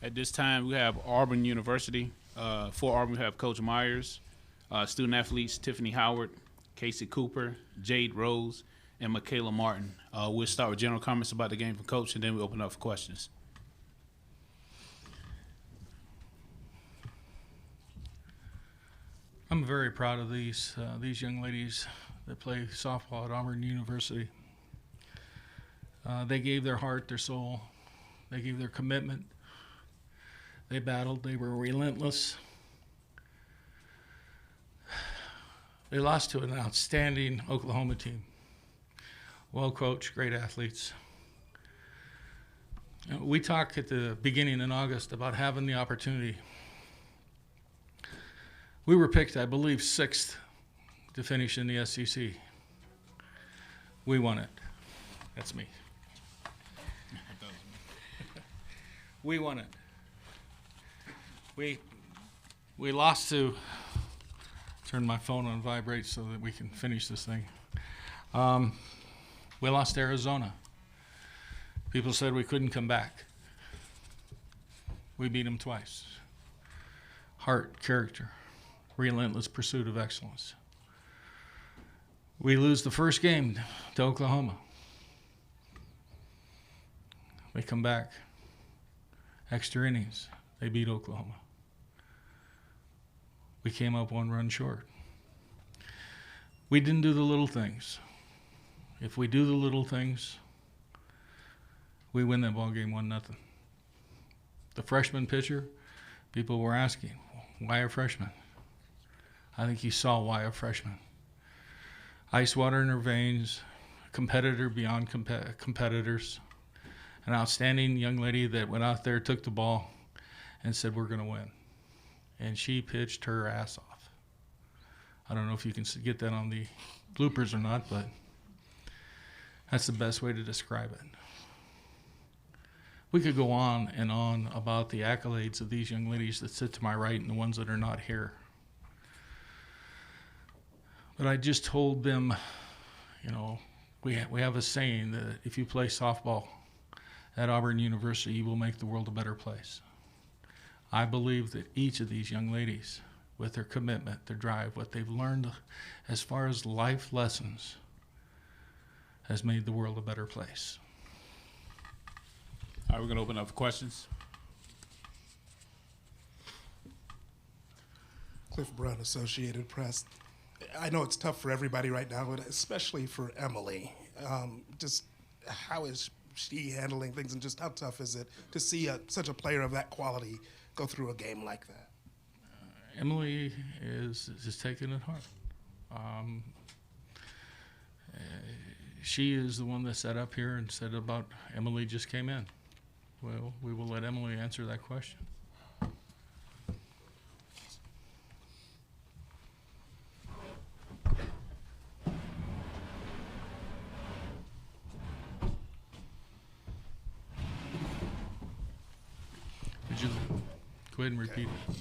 At this time, we have Auburn University. For Auburn, we have Coach Myers, student athletes Tiffany Howard, Casey Cooper, Jade Rose, and Michaela Martin. We'll start with general comments about the game from Coach, and then we open up for questions. I'm very proud of these young ladies that play softball at Auburn University. They gave their heart, their soul. They gave their commitment. They battled. They were relentless. They lost to an outstanding Oklahoma team. Well coached, great athletes. We talked at the beginning in August about having the opportunity. We were picked, I believe, 6th to finish in the SEC. We won it. That's me. We won it. We lost to, turn my phone on vibrate so that we can finish this thing. We lost to Arizona. People said we couldn't come back. We beat them twice. Heart, character, relentless pursuit of excellence. We lose the first game to Oklahoma. They come back. Extra innings. They beat Oklahoma. We came up 1 run short. We didn't do the little things. If we do the little things, we win that ball game 1-0. The freshman pitcher, people were asking, why a freshman? I think you saw why a freshman. Ice water in her veins, competitor beyond competitors, an outstanding young lady that went out there, took the ball, and said, we're going to win. And she pitched her ass off. I don't know if you can get that on the bloopers or not, but that's the best way to describe it. We could go on and on about the accolades of these young ladies that sit to my right and the ones that are not here. But I just told them, you know, we have a saying that if you play softball at Auburn University, you will make the world a better place. I believe that each of these young ladies, with their commitment, their drive, what they've learned as far as life lessons, has made the world a better place. All right, we're going to open up for questions. Cliff Brown, Associated Press. I know it's tough for everybody right now, but especially for Emily. Just how is she handling things, and just how tough is it to see such a player of that quality go through a game like that? Emily is taking it hard. She is the one that sat up here and said about Emily just came in. Well, we will let Emily answer that question. Would you go ahead and repeat it?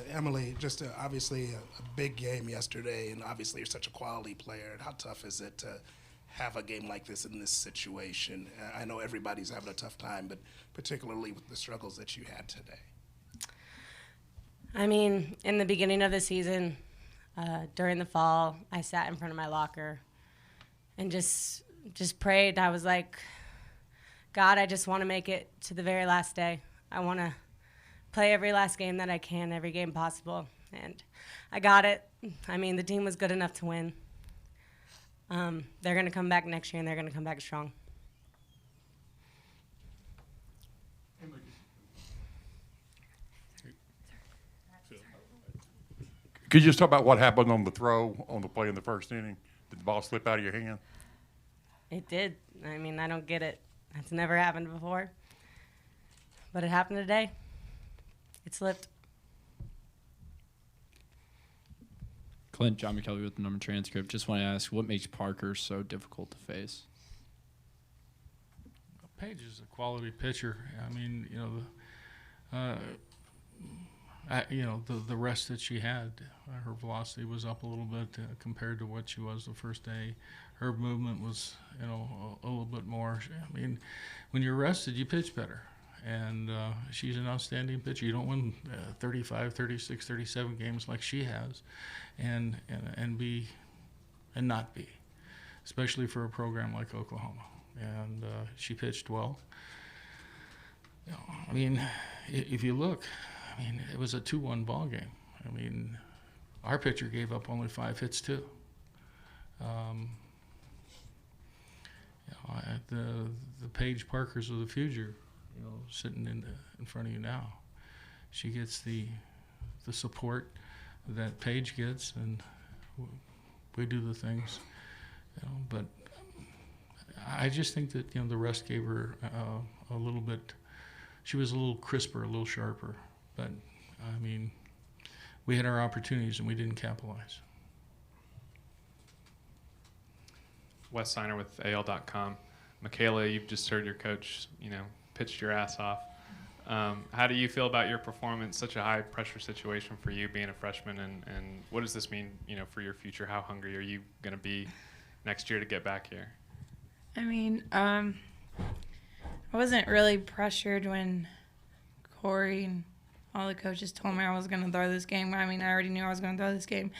Emily, just obviously a big game yesterday, and obviously you're such a quality player. How tough is it to have a game like this in this situation? I know everybody's having a tough time, but particularly with the struggles that you had today. I mean, in the beginning of the season, during the fall, I sat in front of my locker and just prayed. I was like, God, I just want to make it to the very last day. I want to play every last game that I can, every game possible. And I got it. I mean, the team was good enough to win. They're going to come back next year, and they're going to come back strong. Could you just talk about what happened on the throw on the play in the first inning? Did the ball slip out of your hand? It did. I mean, I don't get it. That's never happened before. But it happened today. It slipped. Clint, John McKelvey with the number transcript. Just want to ask, what makes Parker so difficult to face? Paige is a quality pitcher. I mean, the rest that she had, her velocity was up a little bit compared to what she was the first day. Her movement was, a little bit more. I mean, when you're rested, you pitch better. And she's an outstanding pitcher. You don't win 35, 36, 37 games like she has and not be, especially for a program like Oklahoma. And she pitched well. You know, I mean, if you look, I mean, it was a 2-1 ball game. I mean, our pitcher gave up only 5 hits too. You know, the Paige Parkers of the future, you know, sitting in front of you now, she gets the support that Paige gets, and we do the things, you know. But I just think that, you know, the rest gave her a little bit. She was a little crisper, a little sharper. But I mean, we had our opportunities and we didn't capitalize. Wes Steiner with AL.com. Michaela, you've just heard your coach, you know, pitched your ass off. How do you feel about your performance? Such a high pressure situation for you being a freshman, and what does this mean, you know, for your future? How hungry are you going to be next year to get back here? I mean, I wasn't really pressured when Corey and all the coaches told me I was going to throw this game. I mean, I already knew I was going to throw this game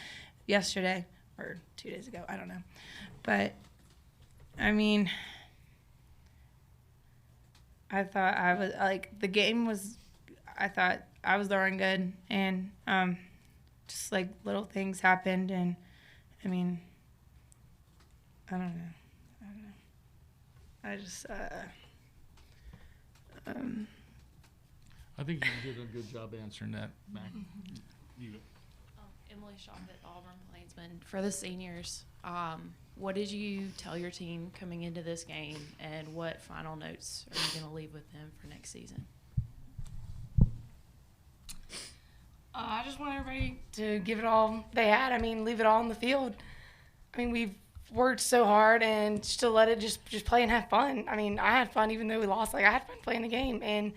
yesterday or 2 days ago. I don't know. But, I mean, I thought I was, like, the game was, I thought I was throwing good. And just, like, little things happened. And, I mean, I don't know. I just, I think you did a good job answering that, Mac. Emily Shaw at Auburn-Plainsman. For the seniors, what did you tell your team coming into this game, and what final notes are you going to leave with them for next season? I just want everybody to give it all they had. I mean, leave it all on the field. I mean, we've worked so hard, and just to let it just play and have fun. I mean, I had fun even though we lost. Like, I had fun playing the game, and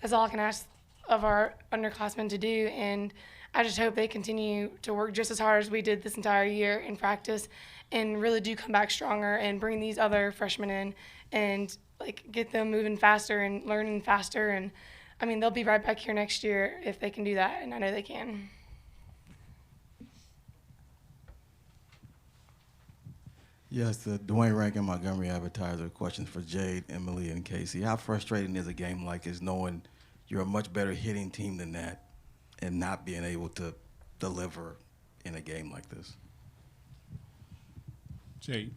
that's all I can ask of our underclassmen to do. And I just hope they continue to work just as hard as we did this entire year in practice, and really do come back stronger and bring these other freshmen in and, like, get them moving faster and learning faster. And I mean, they'll be right back here next year if they can do that, and I know they can. Yes, the Dwayne Rankin Montgomery Advertiser. Questions for Jade, Emily, and Casey. How frustrating is a game like this, knowing you're a much better hitting team than that, and not being able to deliver in a game like this? Jade.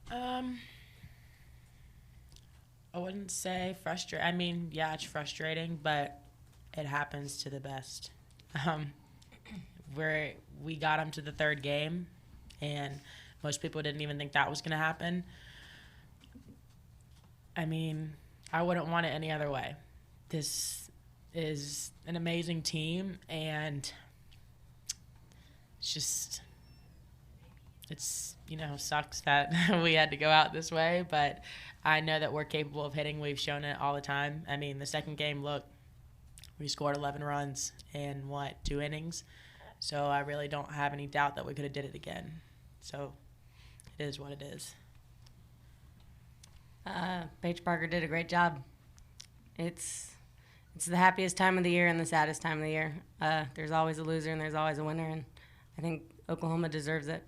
I wouldn't say frustrating. I mean, yeah, it's frustrating, but it happens to the best. We got them to the third game, and most people didn't even think that was going to happen. I mean, I wouldn't want it any other way. This is an amazing team, and it's you know, sucks that we had to go out this way, but I know that we're capable of hitting. We've shown it all the time. I mean, the second game, look, we scored 11 runs in, 2 innings? So I really don't have any doubt that we could have did it again. So it is what it is. Paige Parker did a great job. It's the happiest time of the year and the saddest time of the year. There's always a loser and there's always a winner, and I think Oklahoma deserves it.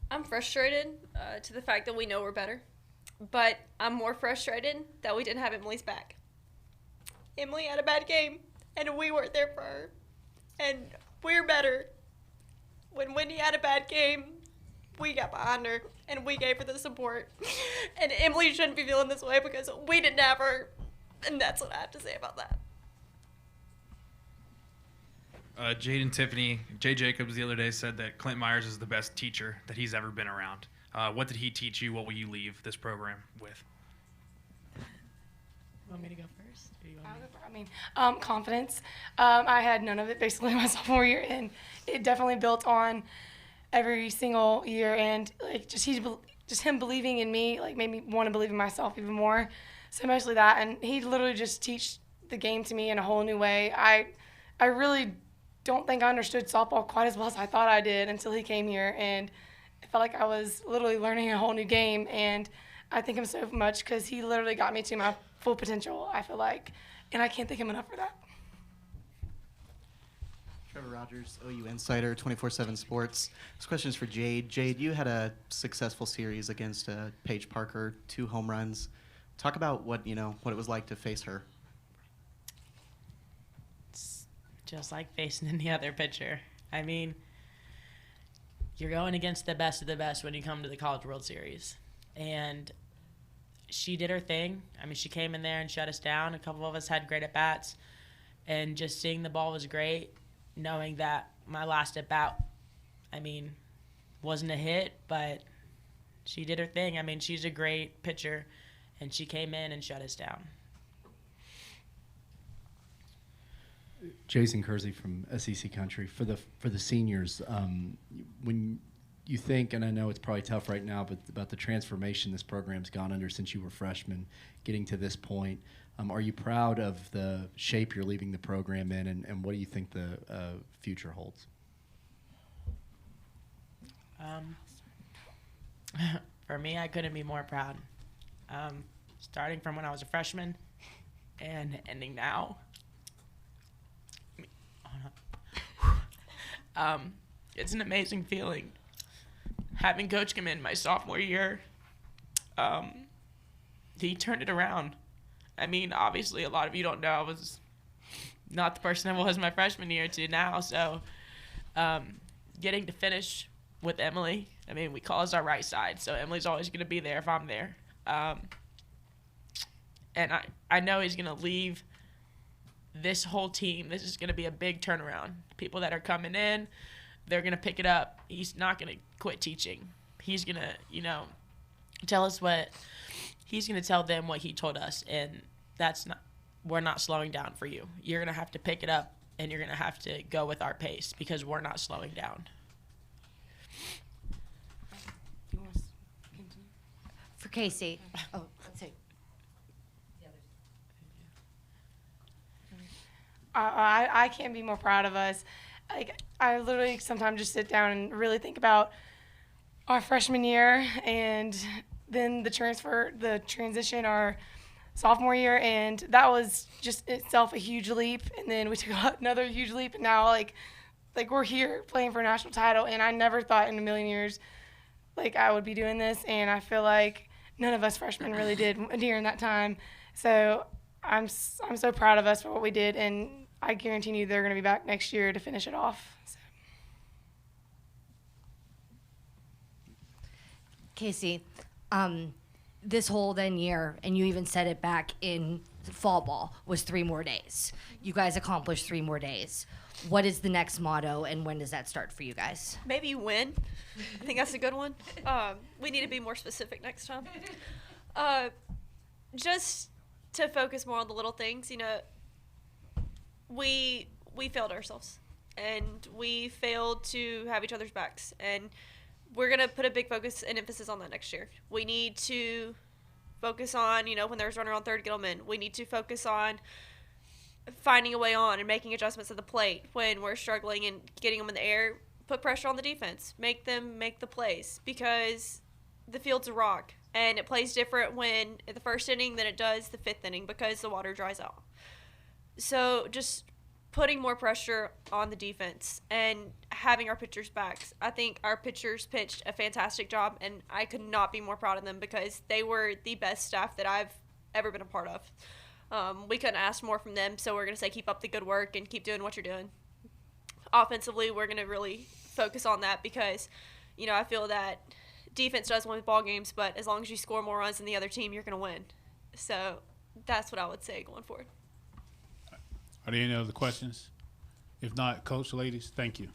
I'm frustrated to the fact that we know we're better, but I'm more frustrated that we didn't have Emily's back. Emily had a bad game, and we weren't there for her, and we're better. When Wendy had a bad game, we got behind her, and we gave her the support. And Emily shouldn't be feeling this way because we didn't have her, and that's what I have to say about that. Jade and Tiffany, Jay Jacobs the other day said that Clint Myers is the best teacher that he's ever been around. What did he teach you? What will you leave this program with? Want me to go first? Or you want me? I mean, confidence. I had none of it basically my sophomore year, and it definitely built on every single year. And like just him believing in me, like made me want to believe in myself even more. So mostly that, and he literally just teach the game to me in a whole new way. I really don't think I understood softball quite as well as I thought I did until he came here, and it felt like I was literally learning a whole new game. And I thank him so much because he literally got me to my full potential, I feel like. And I can't thank him enough for that. Trevor Rogers, OU Insider, 24/7 Sports. This question is for Jade. Jade, you had a successful series against Paige Parker, 2 home runs. Talk about what it was like to face her. It's just like facing any other pitcher. I mean, you're going against the best of the best when you come to the College World Series. And she did her thing. I mean, she came in there and shut us down. A couple of us had great at-bats. And just seeing the ball was great. Knowing that my last at-bat, wasn't a hit, but she did her thing. I mean, she's a great pitcher, and she came in and shut us down. Jason Kersey from SEC Country. For the seniors, when you think, and I know it's probably tough right now, but about the transformation this program's gone under since you were freshmen, getting to this point, are you proud of the shape you're leaving the program in, and what do you think the future holds? For me, I couldn't be more proud. Starting from when I was a freshman and ending now. It's an amazing feeling. Having Coach come in my sophomore year, he turned it around. I mean, obviously, a lot of you don't know I was not the person I was my freshman year to now. So getting to finish with Emily, we call us our right side. So Emily's always going to be there if I'm there. And I know he's going to leave this whole team. This is going to be a big turnaround. People that are coming in, they're going to pick it up. He's not going to quit teaching. He's going to, tell us he's going to tell them what he told us. And we're not slowing down for you. You're going to have to pick it up, and you're going to have to go with our pace because we're not slowing down. For Casey. Oh, let's see. I can't be more proud of us. I literally sometimes just sit down and really think about our freshman year and then the transition our sophomore year, and that was just itself a huge leap. And then we took another huge leap, and now like we're here playing for a national title. And I never thought in a million years I would be doing this, and I feel like none of us freshmen really did during that time. So I'm so proud of us for what we did, and I guarantee you they're going to be back next year to finish it off. So. Casey, this whole then year, and you even said it back in fall ball, was 3 more days. You guys accomplished 3 more days. What is the next motto, and when does that start for you guys? Maybe win. I think that's a good one. We need to be more specific next time. Just to focus more on the little things, we failed ourselves, and we failed to have each other's backs, and we're going to put a big focus and emphasis on that next year. We need to focus on, when there's runner on third, get them in. We need to focus on finding a way on and making adjustments at the plate when we're struggling and getting them in the air. Put pressure on the defense. Make them make the plays, because the field's a rock, and it plays different when in the first inning than it does the 5th inning because the water dries out. So just putting more pressure on the defense and having our pitchers' backs. I think our pitchers pitched a fantastic job, and I could not be more proud of them because they were the best staff that I've ever been a part of. We couldn't ask more from them, so we're going to say keep up the good work and keep doing what you're doing. Offensively, we're going to really focus on that because, I feel that defense does win ball games, but as long as you score more runs than the other team, you're going to win. So that's what I would say going forward. Are there any other questions? If not, Coach, ladies, thank you.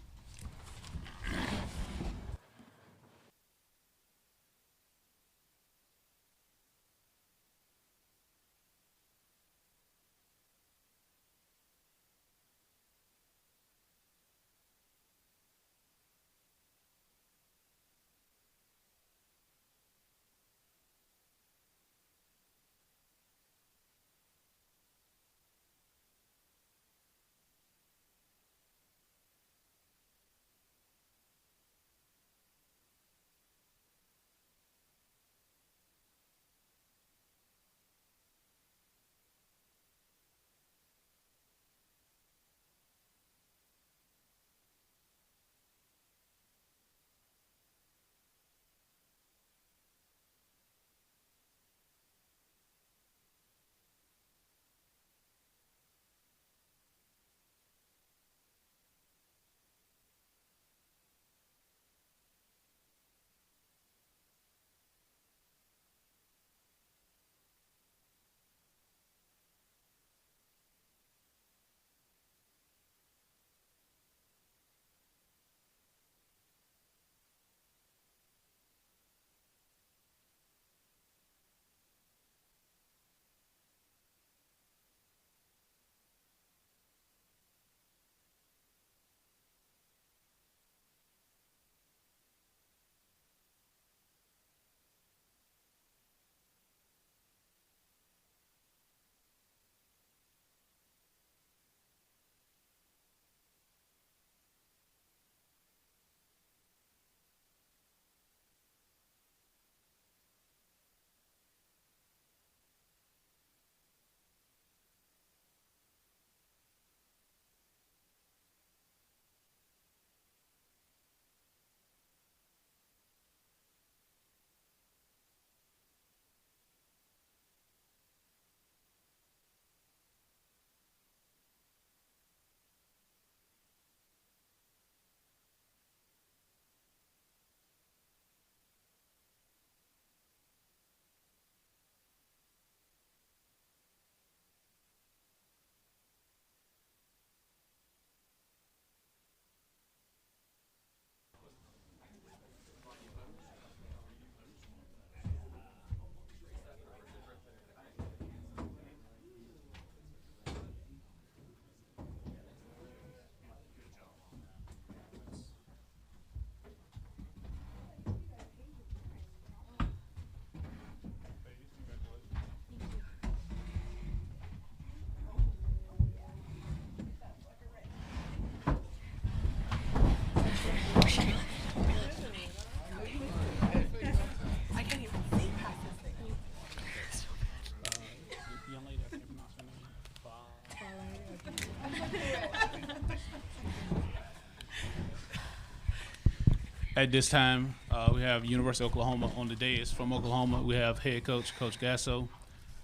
At this time, we have University of Oklahoma on the dais. From Oklahoma, we have head coach, Coach Gasso,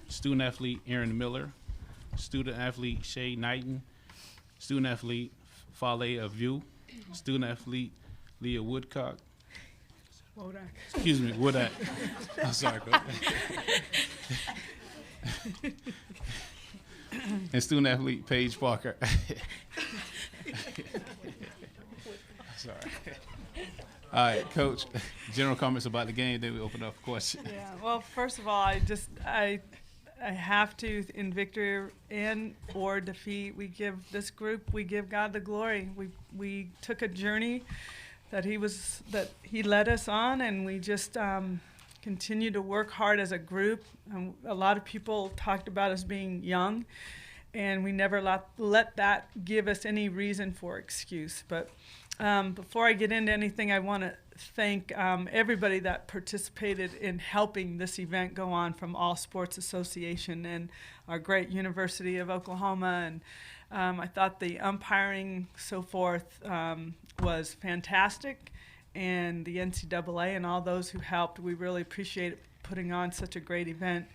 student athlete, Aaron Miller, student athlete, Shay Knighton, student athlete, Fale Aviu, student athlete, Leah Woodcock. Wodak. Excuse me, Wodak. I'm sorry, Coach. And student athlete, Paige Parker. Sorry. All right, Coach, general comments about the game, then we open up for questions. Yeah, well, first of all, I have to, in victory and or defeat, we give God the glory. We took a journey that he led us on, and we just continue to work hard as a group. A lot of people talked about us being young, and we never let that give us any reason for excuse. But before I get into anything, I want to thank everybody that participated in helping this event go on, from All Sports Association and our great University of Oklahoma. And I thought the umpiring, so forth, was fantastic. And the NCAA and all those who helped, we really appreciate putting on such a great event.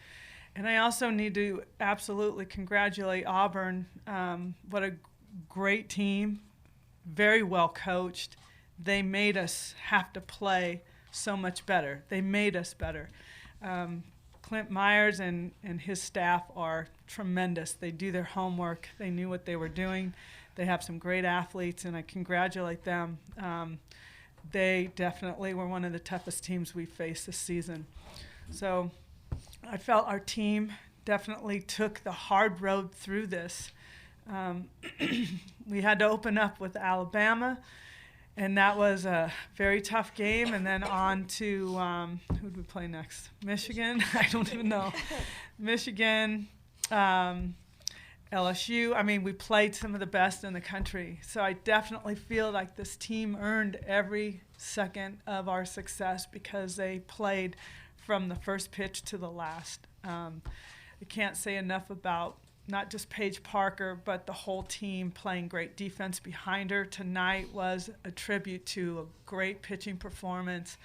And I also need to absolutely congratulate Auburn. What a great team. Very well coached. They made us have to play so much better. They made us better. Clint Myers and his staff are tremendous. They do their homework. They knew what they were doing. They have some great athletes, and I congratulate them. They definitely were one of the toughest teams we faced this season. So I felt our team definitely took the hard road through this. We had to open up with Alabama, and that was a very tough game. And then on to, who did we play next? Michigan? I don't even know. Michigan, LSU. I mean, we played some of the best in the country. So I definitely feel like this team earned every second of our success because they played from the first pitch to the last. I can't say enough about not just Paige Parker, but the whole team playing great defense behind her. Tonight was a tribute to a great pitching performance,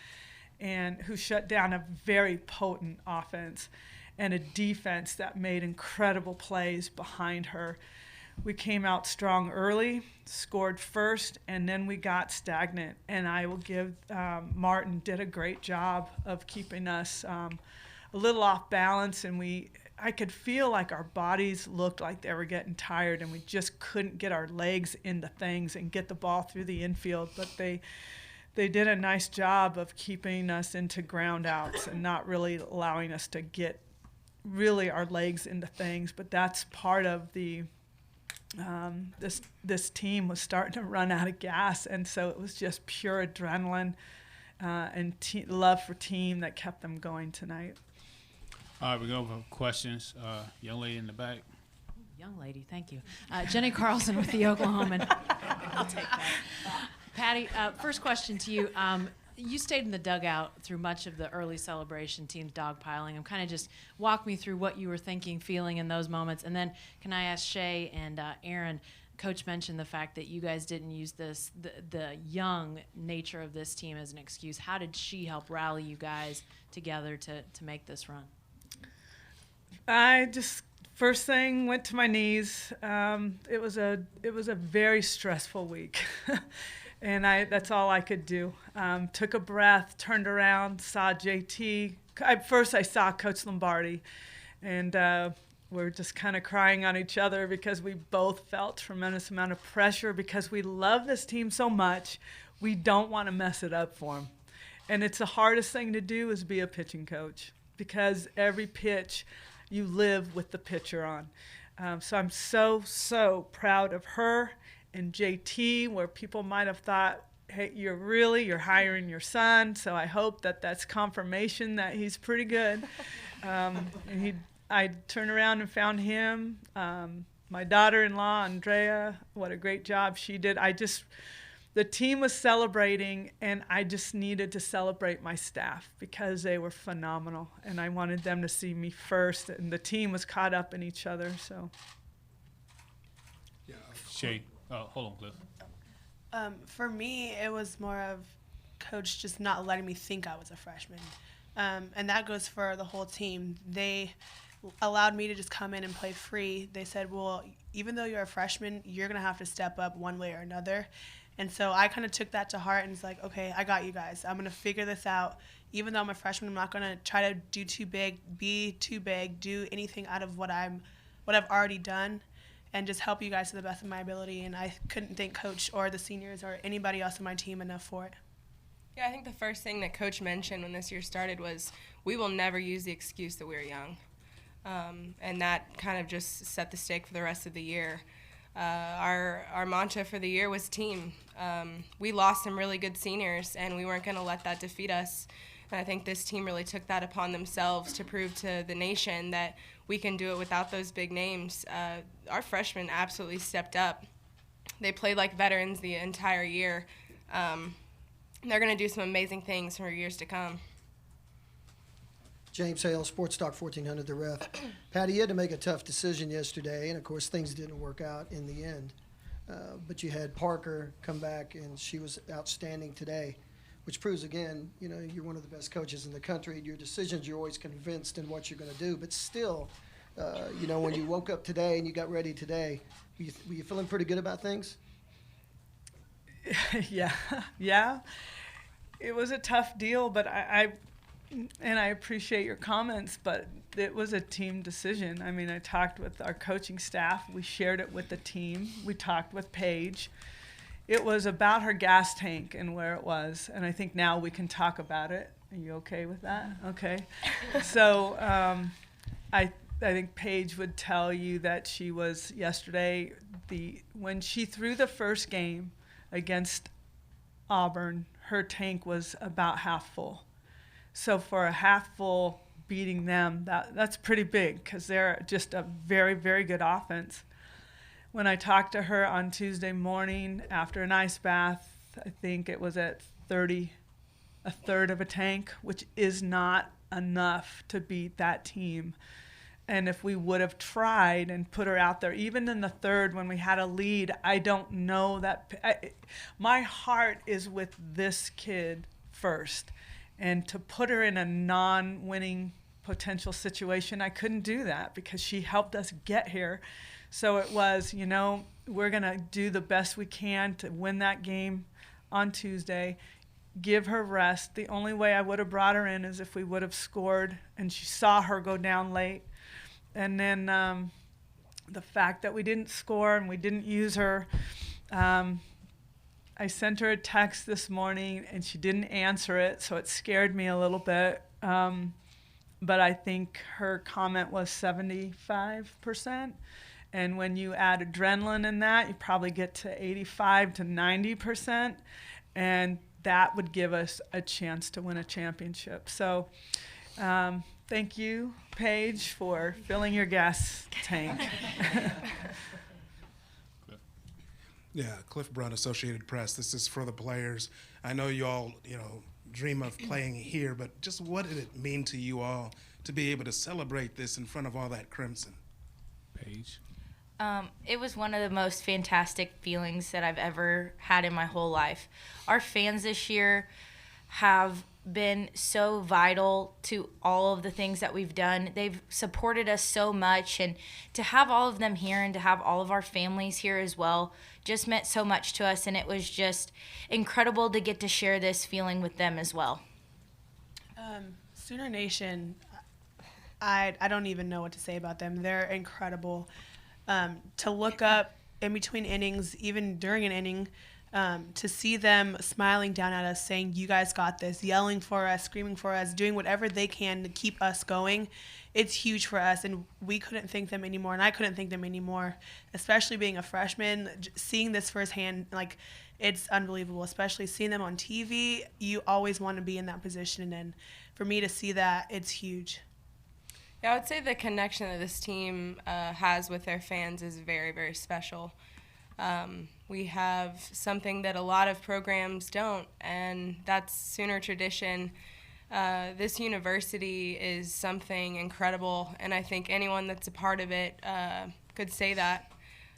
and who shut down a very potent offense and a defense that made incredible plays behind her. We came out strong early, scored first, and then we got stagnant. And I will give Martin did a great job of keeping us a little off balance, and I could feel like our bodies looked like they were getting tired, and we just couldn't get our legs into things and get the ball through the infield. But they did a nice job of keeping us into ground outs and not really allowing us to get really our legs into things. But that's part of the this team was starting to run out of gas, and so it was just pure adrenaline and love for team that kept them going tonight. All right, we're going for questions. Young lady in the back. Young lady, thank you. Jenny Carlson with the Oklahoman. I'll take that. Patty, first question to you. You stayed in the dugout through much of the early celebration, teams dogpiling. And kind of just walk me through what you were thinking, feeling in those moments. And then can I ask Shay and Aaron, Coach mentioned the fact that you guys didn't use the young nature of this team as an excuse. How did she help rally you guys together to make this run? I just first thing went to my knees. It was a very stressful week, and that's all I could do. Took a breath, turned around, saw JT. First I saw Coach Lombardi, and we're just kind of crying on each other because we both felt tremendous amount of pressure because we love this team so much. We don't want to mess it up for them, and it's the hardest thing to do is be a pitching coach because every pitch you live with the pitcher on. So I'm so proud of her and JT, where people might have thought, hey, you're hiring your son. So I hope that's confirmation that he's pretty good. I turned around and found him. My daughter-in-law, Andrea, what a great job she did. The team was celebrating, and I just needed to celebrate my staff because they were phenomenal, and I wanted them to see me first, and the team was caught up in each other. So, Shay, hold on, Cliff. For me, it was more of Coach just not letting me think I was a freshman. And that goes for the whole team. They allowed me to just come in and play free. They said, well, even though you're a freshman, you're going to have to step up one way or another. And so I kind of took that to heart and was like, okay, I got you guys. I'm going to figure this out. Even though I'm a freshman, I'm not going to try to do too big, be too big, do anything out of what I've already done, and just help you guys to the best of my ability. And I couldn't thank Coach or the seniors or anybody else on my team enough for it. Yeah, I think the first thing that Coach mentioned when this year started was we will never use the excuse that we're young. And that kind of just set the stake for the rest of the year. Our mantra for the year was team. We lost some really good seniors, and we weren't going to let that defeat us. And I think this team really took that upon themselves to prove to the nation that we can do it without those big names. Our freshmen absolutely stepped up. They played like veterans the entire year. They're going to do some amazing things for years to come. James Hale, Sports Talk 1400, The Ref. Patty, you had to make a tough decision yesterday, and of course things didn't work out in the end. But you had Parker come back, and she was outstanding today, which proves again, you're one of the best coaches in the country. Your decisions, you're always convinced in what you're going to do. But still, when you woke up today and you got ready today, were you feeling pretty good about things? Yeah. It was a tough deal, but I appreciate your comments, but it was a team decision. I mean, I talked with our coaching staff. We shared it with the team. We talked with Paige. It was about her gas tank and where it was, and I think now we can talk about it. Are you okay with that? Okay. So I think Paige would tell you that she was yesterday, when she threw the first game against Auburn, her tank was about half full. So for a half full beating them, that's pretty big because they're just a very, very good offense. When I talked to her on Tuesday morning after an ice bath, I think it was at 30, a third of a tank, which is not enough to beat that team. And if we would have tried and put her out there, even in the third when we had a lead, I don't know that. My heart is with this kid first. And to put her in a non-winning potential situation, I couldn't do that because she helped us get here. So it was, we're going to do the best we can to win that game on Tuesday, give her rest. The only way I would have brought her in is if we would have scored and she saw her go down late. And then the fact that we didn't score and we didn't use her, I sent her a text this morning and she didn't answer it, so it scared me a little bit. But I think her comment was 75%. And when you add adrenaline in that, you probably get to 85 to 90%. And that would give us a chance to win a championship. So thank you, Paige, for filling your gas tank. Yeah, Cliff Brunt, Associated Press. This is for the players. I know you all, dream of playing here, but just what did it mean to you all to be able to celebrate this in front of all that crimson? Paige. It was one of the most fantastic feelings that I've ever had in my whole life. Our fans this year have been so vital to all of the things that we've done. They've supported us so much, and to have all of them here and to have all of our families here as well just meant so much to us, and it was just incredible to get to share this feeling with them as well. Sooner Nation, I don't even know what to say about them. They're incredible. To look up in between innings, even during an inning, to see them smiling down at us, saying, you guys got this, yelling for us, screaming for us, doing whatever they can to keep us going, it's huge for us, and we couldn't thank them anymore, and I couldn't thank them anymore, especially being a freshman, seeing this firsthand, it's unbelievable, especially seeing them on TV. You always want to be in that position, and for me to see that, it's huge. Yeah, I would say the connection that this team has with their fans is very, very special. We have something that a lot of programs don't, and that's Sooner tradition. This university is something incredible, and I think anyone that's a part of it could say that.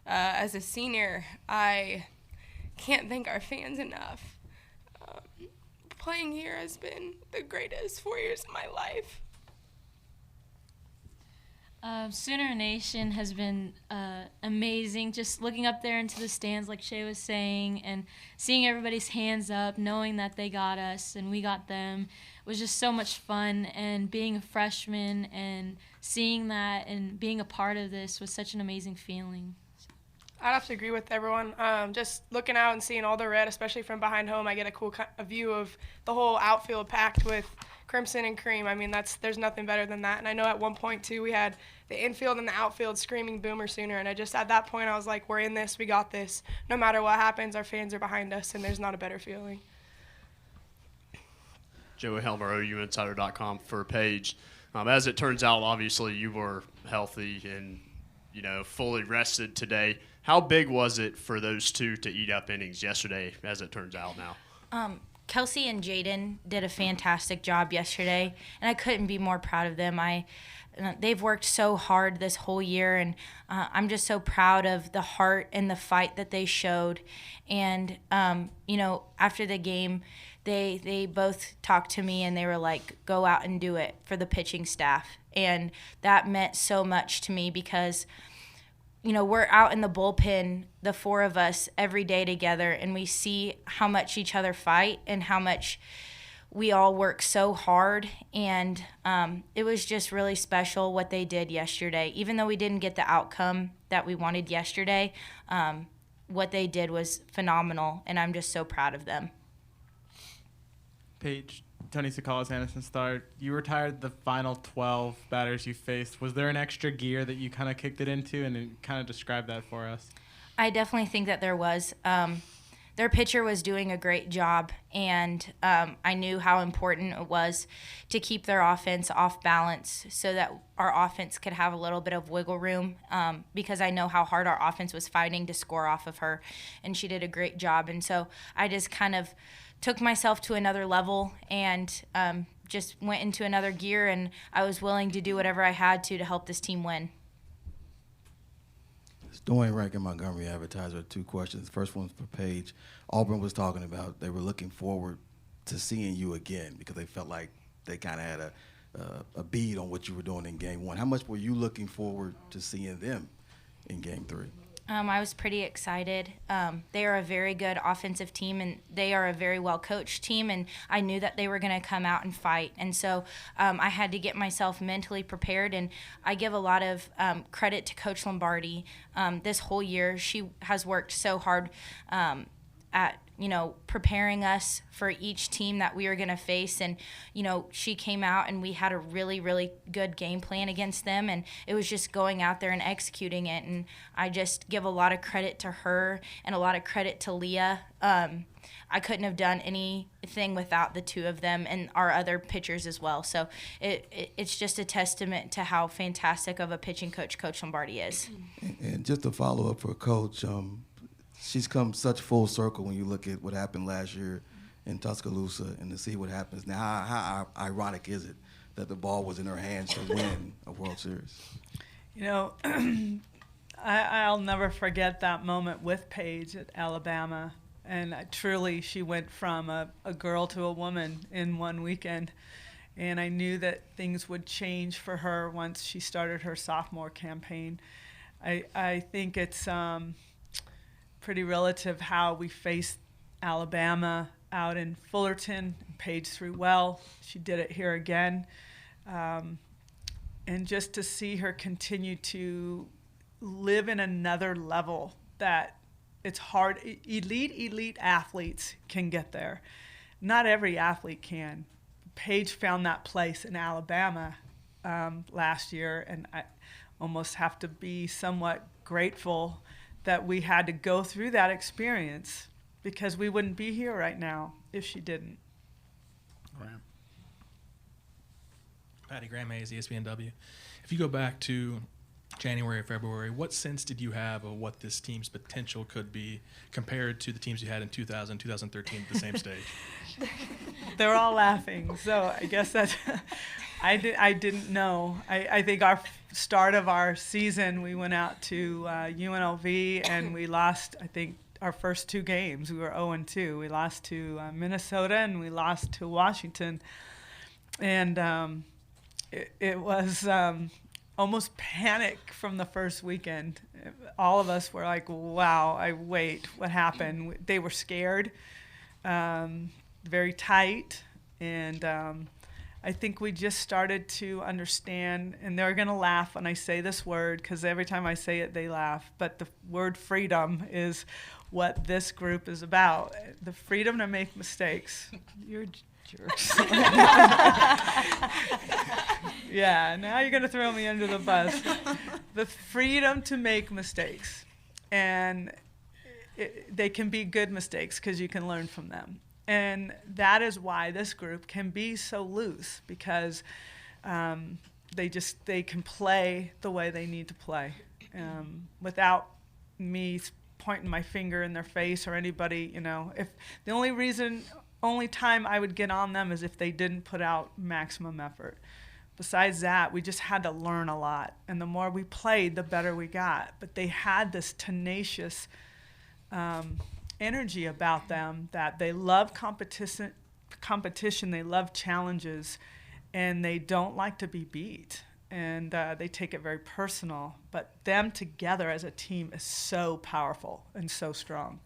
As a senior, I can't thank our fans enough. playing here has been the greatest 4 years of my life. Sooner Nation has been amazing. Just looking up there into the stands, like Shay was saying, and seeing everybody's hands up, knowing that they got us and we got them, was just so much fun. And being a freshman and seeing that and being a part of this was such an amazing feeling. I'd have to agree with everyone. Just looking out and seeing all the red, especially from behind home, I get a cool view of the whole outfield packed with crimson and cream. I mean, there's nothing better than that. And I know at one point, too, we had the infield and the outfield screaming Boomer Sooner. And at that point, I was like, we're in this. We got this. No matter what happens, our fans are behind us, and there's not a better feeling. Joey Helmer, OUinsider.com for Paige. As it turns out, obviously, you were healthy and, fully rested today. How big was it for those two to eat up innings yesterday, as it turns out now? Kelsey and Jaden did a fantastic job yesterday, and I couldn't be more proud of them. They've worked so hard this whole year, and I'm just so proud of the heart and the fight that they showed. And, after the game, they both talked to me, and they were like, go out and do it for the pitching staff. And that meant so much to me because – we're out in the bullpen, the four of us, every day together, and we see how much each other fight and how much we all work so hard. And it was just really special what they did yesterday. Even though we didn't get the outcome that we wanted yesterday, what they did was phenomenal, and I'm just so proud of them. Paige, Tony Sakalas, Anderson Star, you retired the final 12 batters you faced. Was there an extra gear that you kind of kicked it into, and then kind of describe that for us? I definitely think that there was. Their pitcher was doing a great job, and I knew how important it was to keep their offense off balance so that our offense could have a little bit of wiggle room, because I know how hard our offense was fighting to score off of her, and she did a great job. And so I just kind of took myself to another level and just went into another gear, and I was willing to do whatever I had to help this team win. It's Dwayne Rankin, Montgomery Advertiser. 2 questions. First one's for Paige. Auburn was talking about they were looking forward to seeing you again because they felt like they kind of had a bead on what you were doing in Game 1. How much were you looking forward to seeing them in Game 3? I was pretty excited. They are a very good offensive team, and they are a very well-coached team, and I knew that they were going to come out and fight. And so I had to get myself mentally prepared, and I give a lot of credit to Coach Lombardi. This whole year, she has worked so hard at preparing us for each team that we were going to face. And, she came out and we had a really, really good game plan against them. And it was just going out there and executing it. And I just give a lot of credit to her and a lot of credit to Leah. I couldn't have done anything without the two of them and our other pitchers as well. So it's just a testament to how fantastic of a pitching coach Coach Lombardi is. And just to follow up for Coach, she's come such full circle when you look at what happened last year in Tuscaloosa and to see what happens now. How ironic is it that the ball was in her hands to win a World Series? I'll never forget that moment with Paige at Alabama. And truly, she went from a girl to a woman in one weekend. And I knew that things would change for her once she started her sophomore campaign. I think it's pretty relative how we faced Alabama out in Fullerton. Paige threw well. She did it here again. And just to see her continue to live in another level that it's hard. Elite athletes can get there. Not every athlete can. Paige found that place in Alabama last year, and I almost have to be somewhat grateful that we had to go through that experience because we wouldn't be here right now if she didn't. Graham. Patty Graham, Hayes, ESPNW. If you go back to January or February, what sense did you have of what this team's potential could be compared to the teams you had in 2000, 2013 at the same stage? They're all laughing, so I guess that's I didn't know. I think our start of our season, we went out to UNLV and we lost, I think, our first 2 games. We were 0-2. We lost to Minnesota and we lost to Washington. And it was almost panic from the first weekend. All of us were like, wow, what happened? They were scared, very tight. And I think we just started to understand, and they're going to laugh when I say this word, because every time I say it, they laugh. But the word freedom is what this group is about. The freedom to make mistakes. You're jerks. Yeah, now you're going to throw me under the bus. The freedom to make mistakes. And they can be good mistakes because you can learn from them. And that is why this group can be so loose, because they can play the way they need to play without me pointing my finger in their face or anybody, if the only time I would get on them is if they didn't put out maximum effort. Besides that, we just had to learn a lot. And the more we played, the better we got. But they had this tenacious energy about them that they love competition, they love challenges, and they don't like to be beat. And they take it very personal. But them together as a team is so powerful and so strong.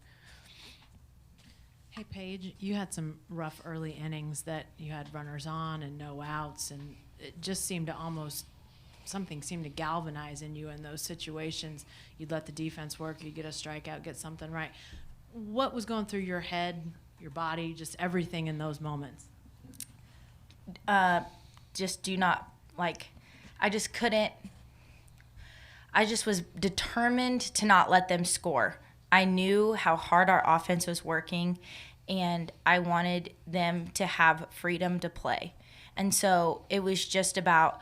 Hey, Paige, you had some rough early innings that you had runners on and no outs, and it just seemed to something seemed to galvanize in you in those situations. You'd let the defense work, you'd get a strikeout, get something right. What was going through your head, your body, just everything in those moments? Just do not, I just couldn't, I just was determined to not let them score. I knew how hard our offense was working, and I wanted them to have freedom to play. And so it was just about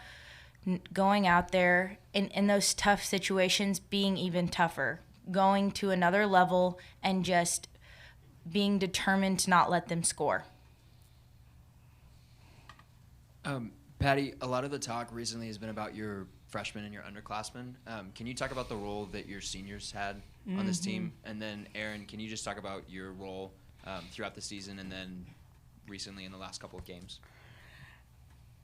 going out there in those tough situations, being even tougher, going to another level, and just being determined to not let them score. Patty, a lot of the talk recently has been about your freshmen and your underclassmen. Can you talk about the role that your seniors had on this team? And then, Aaron, can you just talk about your role throughout the season and then recently in the last couple of games?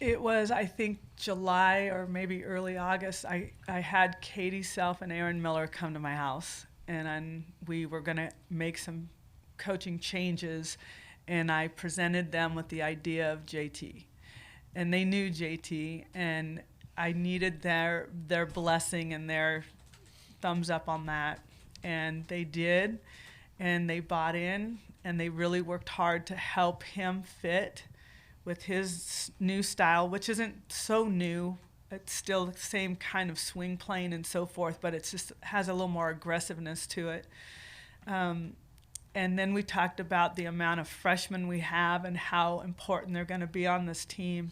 It was, I think, July or maybe early August. I had Katie Self and Aaron Miller come to my house, and we were going to make some coaching changes, and I presented them with the idea of JT. And they knew JT, and I needed their blessing and their thumbs up on that. And they did, and they bought in, and they really worked hard to help him fit with his new style, which isn't so new. It's still the same kind of swing plane and so forth, but it just has a little more aggressiveness to it. And then we talked about the amount of freshmen we have and how important they're going to be on this team.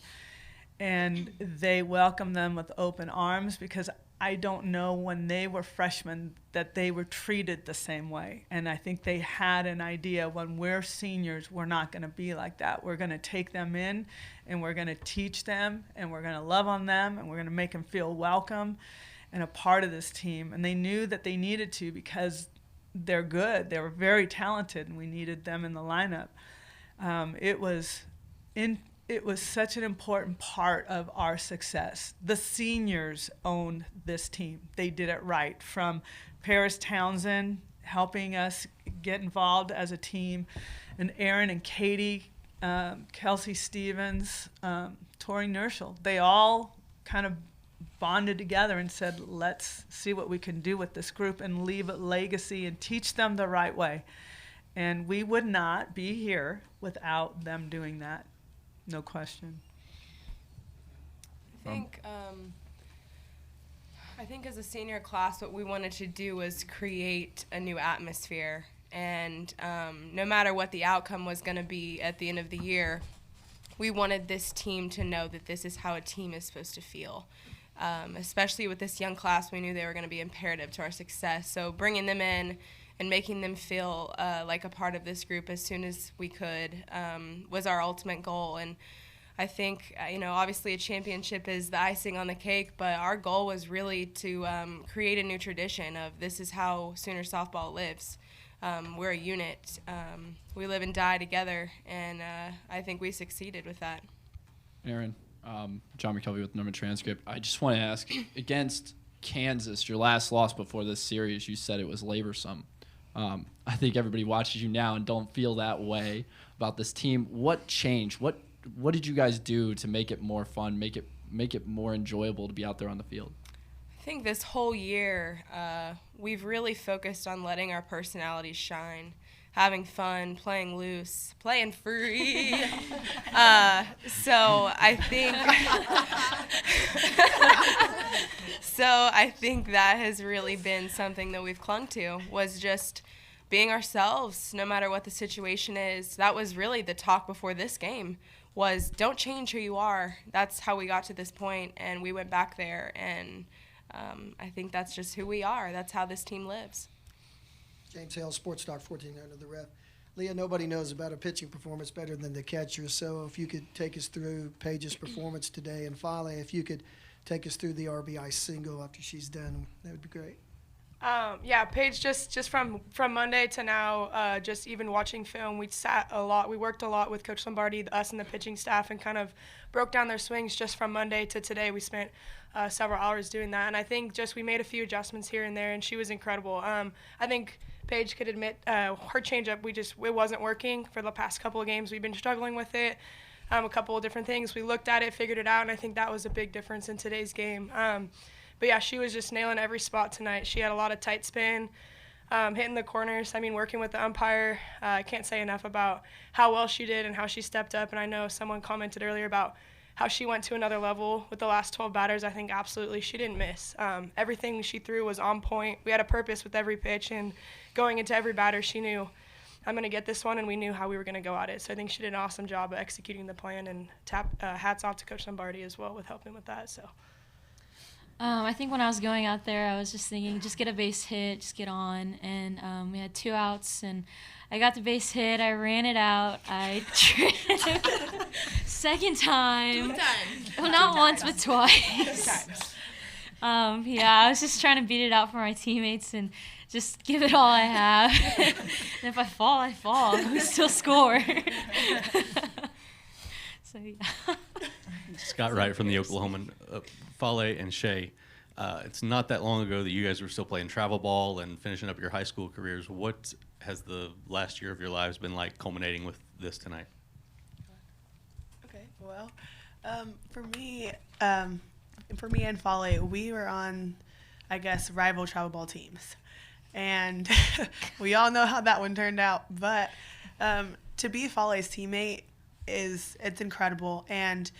And they welcome them with open arms, because I don't know when they were freshmen that they were treated the same way. And I think they had an idea, when we're seniors, we're not going to be like that. We're going to take them in, and we're going to teach them, and we're going to love on them, and we're going to make them feel welcome and a part of this team. And they knew that they needed to, because they're good. They were very talented, and we needed them in the lineup. It was such an important part of our success. The seniors owned this team. They did it right, from Paris Townsend helping us get involved as a team, and Aaron and Katie, Kelsey Stevens, Tori Nerschel. They all kind of bonded together and said, let's see what we can do with this group and leave a legacy and teach them the right way. And we would not be here without them doing that. No question. I think as a senior class, what we wanted to do was create a new atmosphere. And no matter what the outcome was going to be at the end of the year, we wanted this team to know that this is how a team is supposed to feel. Especially with this young class, we knew they were going to be imperative to our success. So bringing them in and making them feel like a part of this group as soon as we could was our ultimate goal. And I think, obviously a championship is the icing on the cake, but our goal was really to create a new tradition of this is how Sooner softball lives. we're a unit. We live and die together, and I think we succeeded with that. Aaron, John McKelvey with Number Transcript. I just want to ask, against Kansas, your last loss before this series, you said it was laborsome. I think everybody watches you now and don't feel that way about this team. What changed? What did you guys do to make it more fun, make it more enjoyable to be out there on the field? I think this whole year, we've really focused on letting our personalities shine, having fun, playing loose, playing free. So I think that has really been something that we've clung to, was just being ourselves no matter what the situation is. That was really the talk before this game, was don't change who you are. That's how we got to this point, and we went back there, and I think that's just who we are. That's how this team lives. James Hale, Sports Talk 1400 The Ref. Leah, nobody knows about a pitching performance better than the catcher, so if you could take us through Paige's performance today, and Fale, if you could take us through the RBI single after she's done, that would be great. Yeah, Paige, just from Monday to now, just even watching film, we sat a lot. We worked a lot with Coach Lombardi, us and the pitching staff, and kind of broke down their swings just from Monday to today. We spent several hours doing that, and I think just we made a few adjustments here and there, and she was incredible. I think Paige could admit her changeup, it wasn't working for the past couple of games. We've been struggling with it, a couple of different things. We looked at it, figured it out, and I think that was a big difference in today's game. But yeah, she was just nailing every spot tonight. She had a lot of tight spin, hitting the corners. I mean, working with the umpire, I can't say enough about how well she did and how she stepped up. And I know someone commented earlier about how she went to another level with the last 12 batters. I think absolutely she didn't miss. Everything she threw was on point. We had a purpose with every pitch, and going into every batter, she knew, I'm going to get this one, and we knew how we were going to go at it. So I think she did an awesome job of executing the plan, and hats off to Coach Lombardi as well with helping with that. So. I think when I was going out there, I was just thinking, just get a base hit, just get on. And we had 2 outs, and I got the base hit. I ran it out. I tripped. Second time. 2 times. Well, not once, but twice. Yeah, I was just trying to beat it out for my teammates and just give it all I have. And if I fall, I fall. We still score. So, yeah. Scott Wright from the Oklahoman. Fale and Shay, it's not that long ago that you guys were still playing travel ball and finishing up your high school careers. What has the last year of your lives been like, culminating with this tonight? Okay, well, for me and Fale, we were on, I guess, rival travel ball teams. And we all know how that one turned out. But to be Fale's teammate it's incredible. And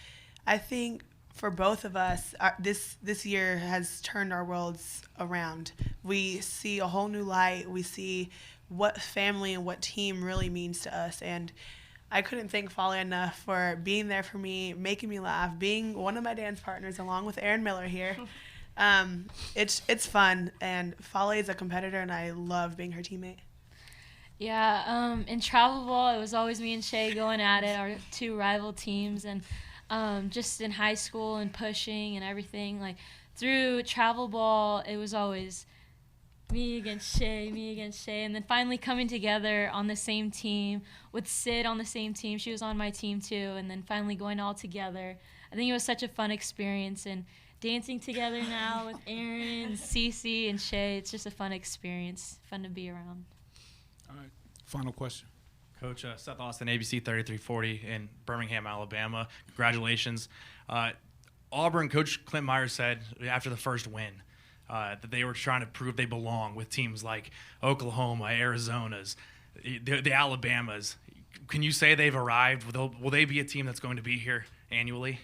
I think for both of us, this year has turned our worlds around. We see a whole new light. We see what family and what team really means to us. And I couldn't thank Fale enough for being there for me, making me laugh, being one of my dance partners along with Aaron Miller here. It's fun, and Fale is a competitor, and I love being her teammate. Yeah, in travel ball, it was always me and Shay going at it, our 2 rival teams, and just in high school and pushing and everything. Like through travel ball, it was always me against Shay, and then finally coming together on the same team with Sid on the same team. She was on my team too, and then finally going all together. I think it was such a fun experience, and dancing together now with Aaron, Cece, and Shay. It's just a fun experience, fun to be around. All right, final question. Coach Seth Austin, ABC 3340 in Birmingham, Alabama. Congratulations. Auburn, Coach Clint Myers said after the first win that they were trying to prove they belong with teams like Oklahoma, Arizona's, the Alabamas. Can you say they've arrived? Will they be a team that's going to be here annually?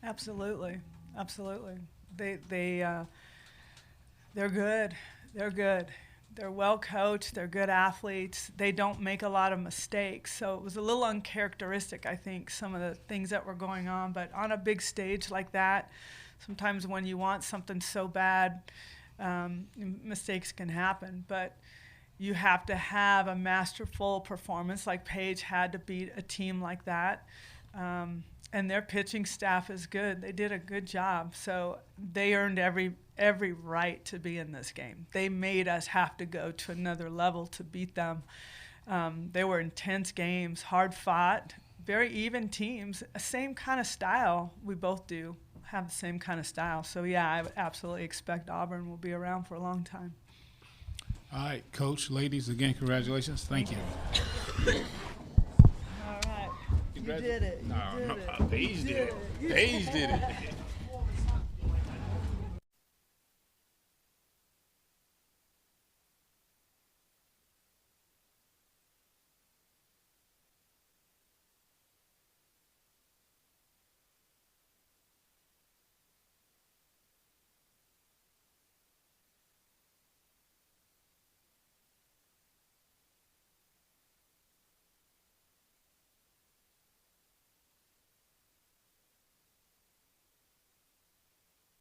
Absolutely. They're good. They're good. They're well coached. They're good athletes. They don't make a lot of mistakes. So it was a little uncharacteristic, I think, some of the things that were going on. But on a big stage like that, sometimes when you want something so bad, mistakes can happen. But you have to have a masterful performance like Paige had to beat a team like that. And their pitching staff is good. They did a good job. So they earned every every right to be in this game. They made us have to go to another level to beat them. They were intense games, hard fought, very even teams, same kind of style. We both do have the same kind of style. So, yeah, I would absolutely expect Auburn will be around for a long time. All right, Coach, ladies, again, congratulations. Thank you. All right. You did it. No, Paige did it. Paige did it.